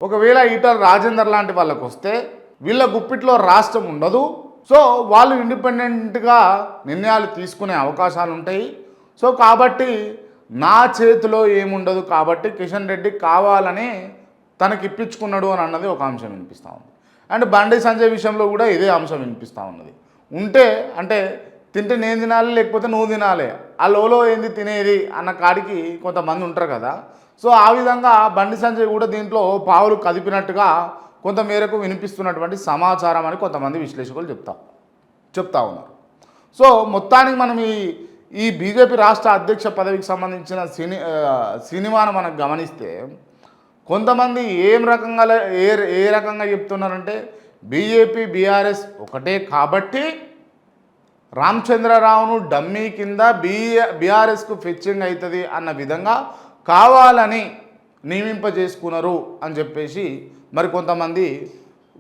ఒకవేళ ఈటల రాజేందర్ లాంటి వాళ్ళకు వస్తే వీళ్ళ గుప్పిట్లో రాష్ట్రం ఉండదు. సో వాళ్ళు ఇండిపెండెంట్గా నిర్ణయాలు తీసుకునే అవకాశాలు ఉంటాయి. సో కాబట్టి నా చేతిలో ఏముండదు, కాబట్టి కిషన్ రెడ్డి కావాలని తనకి ఇప్పించుకున్నాడు అని అన్నది ఒక అంశం వినిపిస్తూ ఉంది. అండ్ బండి సంజయ్ విషయంలో కూడా ఇదే అంశం వినిపిస్తూ ఉన్నది. ఉంటే అంటే తింటే నేను తినాలి లేకపోతే నువ్వు తినాలి, ఆ లోలో ఏంది తినేది అన్న కాడికి కొంతమంది ఉంటారు కదా. సో ఆ విధంగా బండి సంజయ్ కూడా దీంట్లో పావులు కదిపినట్టుగా కొంత మేరకు వినిపిస్తున్నటువంటి సమాచారం అని కొంతమంది విశ్లేషకులు చెప్తా ఉన్నారు. సో మొత్తానికి మనం ఈ బీజేపీ రాష్ట్ర అధ్యక్ష పదవికి సంబంధించిన సినిమాను మనం గమనిస్తే కొంతమంది ఏ రకంగా చెప్తున్నారంటే బీజేపీ బీఆర్ఎస్ ఒకటే కాబట్టి రామచంద్రరావును డమ్మీ కింద బీఆర్ఎస్కు ఫెచ్చింగ్ అవుతుంది అన్న విధంగా కావాలని నియమింపజేసుకున్నారు అని చెప్పేసి మరి కొంతమంది